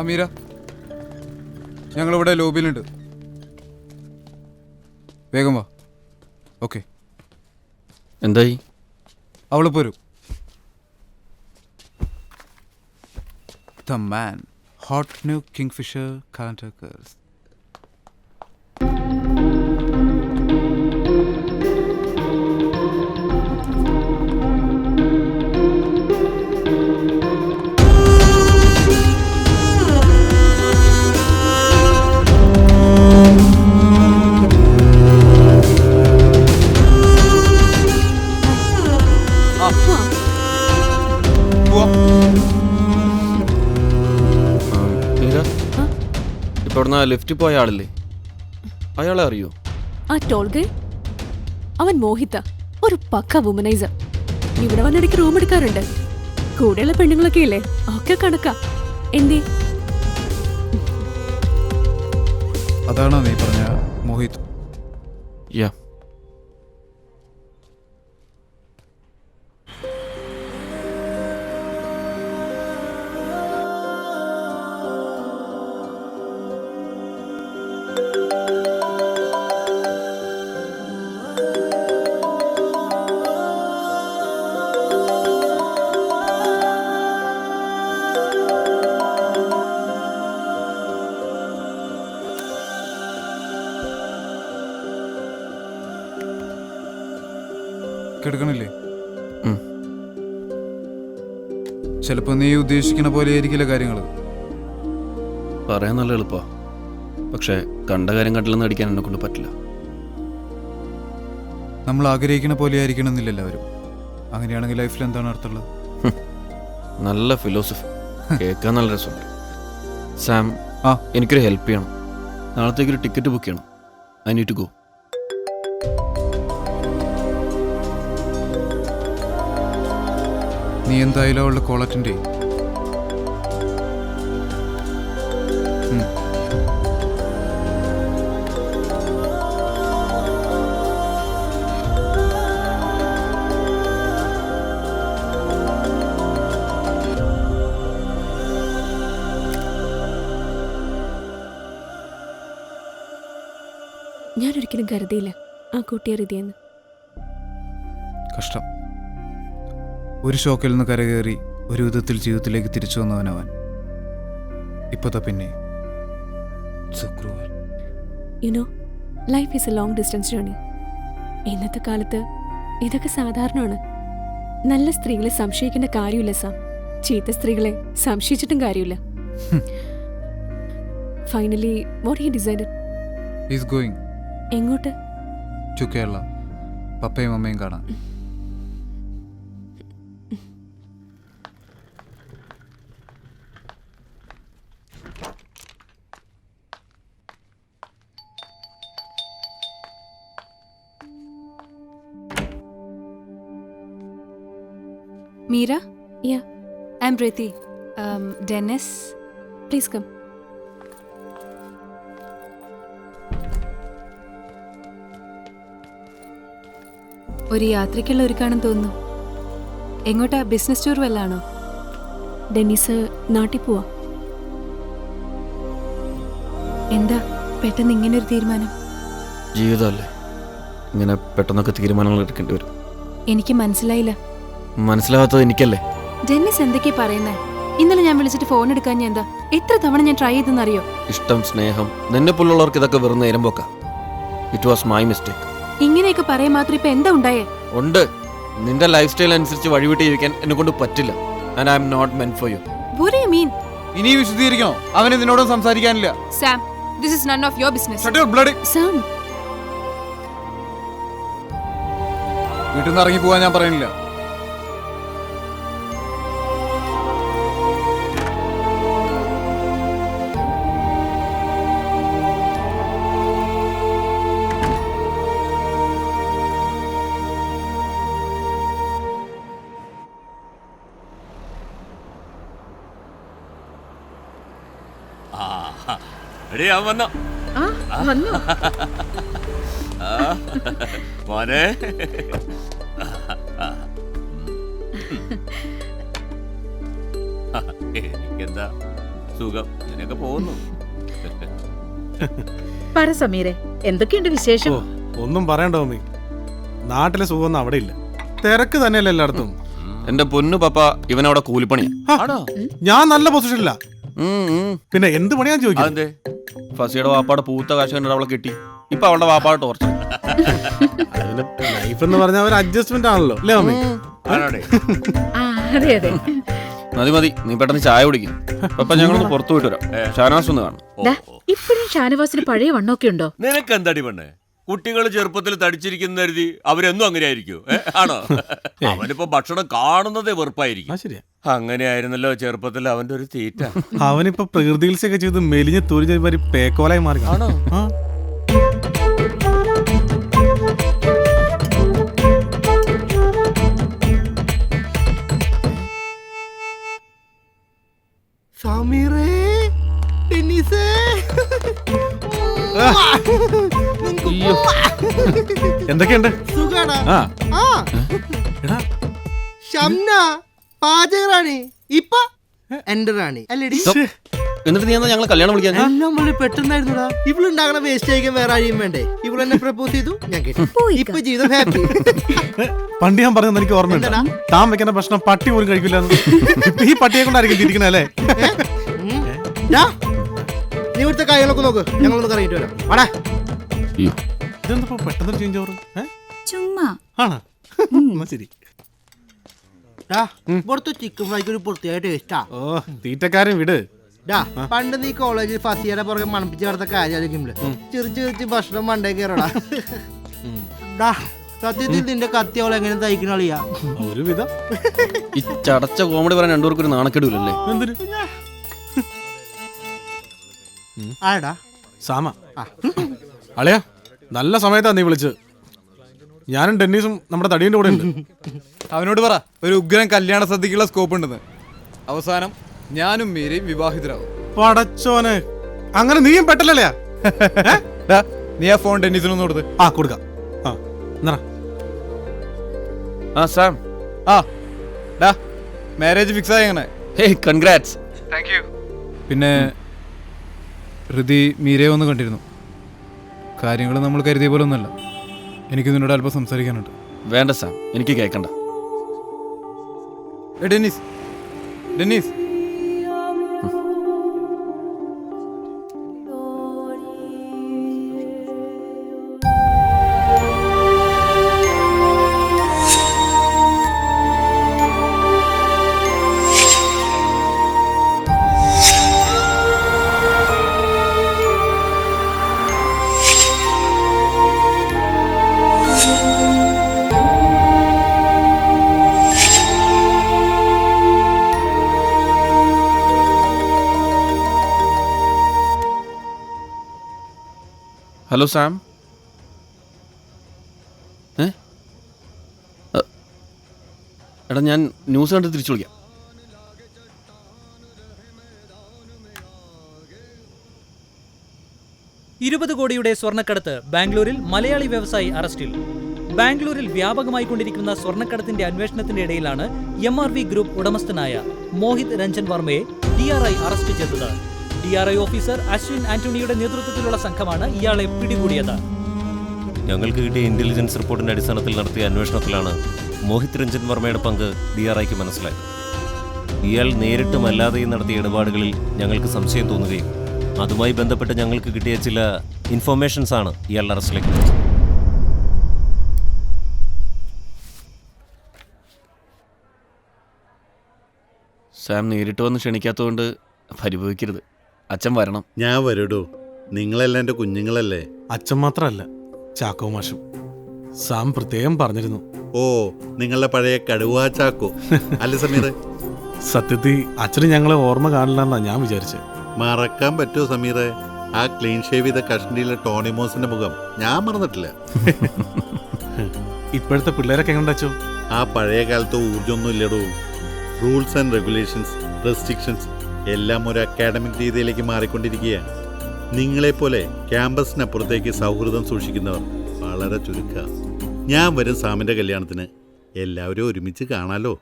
മീര, ഞങ്ങളിവിടെ ലോബിയിലുണ്ട്. വേഗം വാ. ഓക്കെ. എന്തായി? അവള് പോരും. The man, hot new kingfisher countercurs. ഇവിടുന്ന് ലിഫ്റ്റ് പോയ ആളില്ലേ, അയാളെ അറിയോ? ആ ടോൾ ഗൈ, അവൻ മോഹിത, ഒരു പക്ക വുമനൈസർ. ഇവിടെ വന്നിടയ്ക്ക് റൂം എടുക്കാറുണ്ട്. കൂടെയുള്ള പെണ്ണുങ്ങളൊക്കെ ഇല്ലേ, ഒക്കെ കണക്കാ. എന്തേ? അതാണോ നീ പറഞ്ഞ മോഹിത്? യാ. കിടക്കണില്ലേ? ചിലപ്പോ നീ ഉദ്ദേശിക്കുന്ന പോലെ ആയിരിക്കില്ല കാര്യങ്ങൾ. പറയാൻ നല്ല എളുപ്പാ, പക്ഷെ കണ്ട കാര്യം കണ്ടില്ലെന്ന് അടിക്കാൻ എന്നെ കൊണ്ട് പറ്റില്ല. നമ്മൾ ആഗ്രഹിക്കുന്ന പോലെ ആയിരിക്കണമെന്നില്ല എല്ലാവരും. അങ്ങനെയാണെങ്കിൽ ലൈഫിൽ എന്താണ് അർത്ഥമുള്ളത്? നല്ല ഫിലോസഫി, കേൾക്കാൻ നല്ല രസമുണ്ട്. സാം, എനിക്കൊരു ഹെൽപ്പ് ചെയ്യണം. നാളത്തേക്കൊരു ടിക്കറ്റ് ബുക്ക് ചെയ്യണം. I need to go. നീ എന്തായാലും അവളുടെ കോൾ അറ്റൻഡ് ചെയ്യും. ഞാനൊരിക്കലും കരുതിയില്ല ആ കുട്ടിയെ റിതിയെന്ന്. കഷ്ടം. ഒരു ഷോക്കിൽ നിന്ന് കരകയറി ഒരു വിധത്തിൽ ജീവിതത്തിലേക്ക് തിരിച്ചു വന്നവനവൻ. ഇപ്പോഴത്തെ പിന്നെ you know, life is A long distance journey. ഇന്നത്തെ കാലത്ത് ഇതൊക്കെ സാധാരണമാണ്. നല്ല സ്ത്രീകളെ സംശയിക്കേണ്ട കാര്യമില്ല സാം. ചീത്ത സ്ത്രീകളെ സംശയിച്ചിട്ടും കാര്യമില്ല. Finally what he decided? Is going. എങ്ങോട്ട്? ടു കേരള. പപ്പയും അമ്മയും കാണാൻ. Meera? Yeah. I'm Priti. Dennis? Please come. ഒരു യാത്രയ്ക്കുള്ള ഒരുക്കാണെന്ന് തോന്നുന്നു. എങ്ങോട്ടാ? Business tour വല്ലാണോ? ഡെന്നിസ് നാട്ടിൽ പോവാ. എന്താ പെട്ടെന്ന് ഇങ്ങനെ ഒരു തീരുമാനം? ജീവിതമല്ലേ, ഇങ്ങനെ പെട്ടെന്നൊക്കെ തീരുമാനങ്ങൾ എടുക്കേണ്ടി വരും. എനിക്ക് മനസ്സിലായില്ല. മനസ്സിലാവാത്തത് എനിക്കല്ലേ? ഡെന്നിസ് എന്തൊക്കെയാ പറയുന്നേ? ഇന്നലെ ഞാൻ വിളിച്ചിട്ട് ഫോൺ എടുക്കാൻ എന്താ? എത്ര തവണ ഞാൻ ട്രൈ ചെയ്തെന്നറിയോ? ഇഷ്ടം, സ്നേഹം, നിന്നെ പോലുള്ളവർക്ക് ഇതൊക്കെ വെറും നേരം പോക്കാ. It was my mistake. ഇങ്ങനെയൊക്കെ പറയാൻ മാത്രം ഇപ്പൊ എന്താ ഉണ്ടായേ? ഉണ്ട്. നിന്റെ ലൈഫ് സ്റ്റൈൽ അനുസരിച്ച് വഴിവിട്ട് ജീവിക്കാൻ എന്നെ കൊണ്ട് പറ്റില്ല. And I am not meant for you. What do you mean? ഇനി വിശദീകരിക്കണോ? അവന് നിന്നോടും സംസാരിക്കാനില്ല. Sam, this is none of your business. Shut your bloody. Sam, വീട്ടിൽ നിന്ന് ഇറങ്ങി പോവാൻ ഞാൻ പറയുന്നില്ല. വന്നോ മോനെ? എനിക്കെന്താ സുഖം. ഇങ്ങനെയൊക്കെ പോകുന്നു. പറ സമീരെ, എന്തൊക്കെയുണ്ട് വിശേഷം? ഒന്നും പറയണ്ട മമ്മി, നാട്ടിലെ സുഖമൊന്നും അവിടെ ഇല്ല. തിരക്ക് തന്നെയല്ലേ എല്ലായിടത്തും. എന്റെ പൊന്നു പപ്പ, ഇവനവിടെ കൂലിപ്പണിയാ. ആണോ? ഞാൻ നല്ല പൊസിഷനില്ല. പിന്നെ എന്ത് പണിയാൻ ചോദിക്കാം? അതെ, ഫസിയുടെ വാപ്പാടെ പൂത്ത കാശ് കണ്ടിട്ട് അവളെ കിട്ടി. ഇപ്പൊ അവളുടെ വാപ്പാടെ ടോർച്ചർ. അതിന് ലൈഫ് എന്ന് പറഞ്ഞ ഒരു അഡ്ജസ്റ്റ്മെന്റ് ആണല്ലോ അല്ലേ മമ്മി? ആണോടെ? ആ, അതെ അതെ. മതി മതി, നീ പെട്ടെന്ന് ചായ കുടിക്കും. പപ്പ ഞങ്ങളൊന്ന് പുറത്തു പോയിട്ട് വരാം. ഷാനവാസ് ഒന്ന് കാണും. ദാ, ഇപ്പോഴും ഷാനവാസിന് പഴയ വണ്ണമൊക്കെ ഉണ്ടോ? നിനക്ക് എന്താടി പെണ്ണേ? കുട്ടികൾ ചെറുപ്പത്തിൽ തടിച്ചിരിക്കുന്ന കരുതി അവരെന്നും അങ്ങനെ ആയിരിക്കും? ആണോ? അവനിപ്പോ ഭക്ഷണം കാണുന്നതേ വെറുപ്പായിരിക്കും. ശരിയാ, അങ്ങനെയായിരുന്നല്ലോ ചെറുപ്പത്തിൽ അവന്റെ ഒരു തീറ്റ. അവനിപ്പോ പ്രകൃതി ചികിത്സയൊക്കെ ചെയ്ത് മെലിഞ്ഞ് തൊഴിൽ പേക്കോലായി മാറി. ആണോ? സമീറേ, ടെന്നീസേ, എന്തൊക്കെയുണ്ട്? സുഖാടാ? ആ ആ, എടാ, ഷംന പാചക റാണി, ഇപ്പ എന്റെ റാണി അല്ലേടി? ശ്ശേ, എന്നിട്ട് നീ എന്നാ ഞങ്ങളെ കല്യാണം വിളിക്കാൻ? എല്ലാം വളരെ പെട്ടെന്നായിരുന്നുടാ. ഇവളുണ്ടാകണ വേസ്റ്റ് കഴിക്കാൻ വേറെ ആരെയും വേണ്ടേ? ഇവൾ എന്നെ പ്രപ്പോസ് ചെയ്തു, ഞാൻ കേട്ടു. ഇപ്പൊ ജീവിതം ഹാപ്പി. പണ്ട് ഞാൻ പറഞ്ഞത് എനിക്ക് ഓർമ്മയുണ്ട്. താൻ വെക്കുന്ന ഭക്ഷണം പട്ടി പോലും കഴിക്കില്ല. ഇപ്പൊ ഈ പട്ടിയെ കൊണ്ടായിരിക്കും തിരിക്കണല്ലേ? നീ ഇവിടുത്തെ കാര്യങ്ങളൊക്കെ നോക്ക്, ഞങ്ങളൊന്ന് കറങ്ങിട്ട് വരാം. വാടാ. ഇതെന്താ പെട്ടെന്ന് ചേഞ്ച് ഓവർ? ചുമ്മാ ആണോ? എന്നാ ശരി. ഇവിടുത്തെ ചിക്കൻ ഫ്രൈക്ക് ഒരു പ്രത്യേക ടേസ്റ്റാ. ഓ, തീറ്റക്കാരൻ വിട്. പണ്ട് നീ കോളേജിൽ ഫസിയുടെ പുറകെ മണപ്പിച്ച് കിടന്ന കാര്യമായിരിക്കുമ്പോഴേ ചിരിച്ച് ചിരിച്ച് ഭക്ഷണം മണ്ടേ കയറടാ. സത്യത്തിൽ നിന്റെ കത്തി അവൾ എങ്ങനെ തയ്ക്കണ കളിയാ? ഒരു വിധം. ഈ ചടച്ച കോമഡി പറയാൻ രണ്ടുപേർക്കും ഒരു നാണക്കെടൂലല്ലേ? എന്തിന്? ആടാ സാമ അളയാ, നല്ല സമയത്താ നീ വിളിച്ചത്. ഞാനും ടെന്നീസും നമ്മുടെ തടീൻ്റെ കൂടെ ഉണ്ട്. അവനോട് പറ ഒരു ഉഗ്രൻ കല്യാണ സദ്യക്കുള്ള സ്കോപ്പ് ഉണ്ടെന്ന്. അവസാനം ഞാനും മീരയും വിവാഹിതരാകും. പടച്ചോനെ, അങ്ങനെ നീയും പെട്ടല്ലേ? നീ ആ ഫോൺ ടെന്നീസിനൊന്നും കൊടുത്ത്. ആ, കൊടുക്കാം. ആ, എന്നാ ആ സാം, ആ ഡാ, മാരേജ് ഫിക്സ് ആയി അങ്ങനെ. Hey congrats. പിന്നെ ഹൃതി മീരയെ ഒന്ന് കണ്ടിരുന്നു. കാര്യങ്ങൾ നമ്മൾ കരുതിയ പോലെ ഒന്നുമല്ല. എനിക്ക് നിന്നോട് അല്പം സംസാരിക്കാനുണ്ട്. വേണ്ട സാം, എനിക്ക് കേൾക്കണ്ട. Dennis, Dennis, hello Sam. എടാ, ഞാൻ ന്യൂസ് കണ്ട് തിരിച്ചു വിളിക്കാം. $20 കോടിയുടെ സ്വർണ്ണക്കടത്ത് ബാംഗ്ലൂരിൽ മലയാളി വ്യവസായി അറസ്റ്റിൽ. ബാംഗ്ലൂരിൽ വ്യാപകമായി കൊണ്ടിരിക്കുന്ന സ്വർണ്ണക്കടത്തിന്റെ അന്വേഷണത്തിന്റെ ഇടയിലാണ് MRV ഗ്രൂപ്പ് ഉടമസ്ഥനായ മോഹിത് രഞ്ജൻ വർമ്മയെ DRI അറസ്റ്റ് ചെയ്തത്. DRI ഓഫീസർ അശ്വിൻ ആന്റണിയുടെ നേതൃത്വത്തിലുള്ള സംഘമാണ് ഇയാളെ പിടികൂടിയത്. ഞങ്ങൾക്ക് കിട്ടിയ ഇന്റലിജൻസ് റിപ്പോർട്ടിന്റെ അടിസ്ഥാനത്തിൽ നടത്തിയ അന്വേഷണത്തിലാണ് മോഹിത് രഞ്ജൻ വർമ്മയുടെ പങ്ക് DRIക്ക് മനസ്സിലായത്. ഇയാൾ നേരിട്ടും അല്ലാതെയും നടത്തിയ ഇടപാടുകളിൽ ഞങ്ങൾക്ക് സംശയം തോന്നുകയും അതുമായി ബന്ധപ്പെട്ട് ഞങ്ങൾക്ക് കിട്ടിയ ചില ഇൻഫോർമേഷൻസ് ആണ് ഇയാളുടെ അറസ്റ്റിലേക്ക്. സാം നേരിട്ട് വന്ന് ക്ഷണിക്കാത്തതുകൊണ്ട് പരിഭവിക്കരുത്. അച്ഛൻ വരണം. ഞാൻ വരൂടോ, നിങ്ങളെല്ലാം എൻ്റെ കുഞ്ഞുങ്ങളല്ലേ. അച്ഛൻ മാത്രമല്ല, ചാക്കോ മാഷും. സാം പ്രത്യേകം പറഞ്ഞിരുന്നു. ഓ, നിങ്ങളുടെ പഴയ കടുവാ ചാക്കോ അല്ല സമീർ? സത്യത്തിൽ അച്ഛന് ഞങ്ങളെ ഓർമ്മ കാണില്ലെന്നാ ഞാൻ വിചാരിച്ചത്. മറക്കാൻ പറ്റുമോ സമീറെ? ആ ക്ലീൻ ഷേവ് ചെയ്ത കഷ്ണിയിലെ ടോണിമോസിന്റെ മുഖം ഞാൻ മറന്നിട്ടില്ല. ഇപ്പോഴത്തെ പിള്ളേരൊക്കെ എങ്ങനെ അച്ഛോ? ആ പഴയ കാലത്ത് ഊർജ്ജമൊന്നും ഇല്ലടോ. റൂൾസ് ആൻഡ് റെഗുലേഷൻസ്, റെസ്ട്രിക്ഷൻസ് എല്ലാം ഒരു അക്കാഡമിക് രീതിയിലേക്ക് മാറിക്കൊണ്ടിരിക്കുകയാണ്. നിങ്ങളെപ്പോലെ ക്യാമ്പസിനപ്പുറത്തേക്ക് സൗഹൃദം സൂക്ഷിക്കുന്നവർ വളരെ ചുരുക്ക. ഞാൻ വരും സാമിൻ്റെ കല്യാണത്തിന്. എല്ലാവരും ഒരുമിച്ച് കാണാലോ.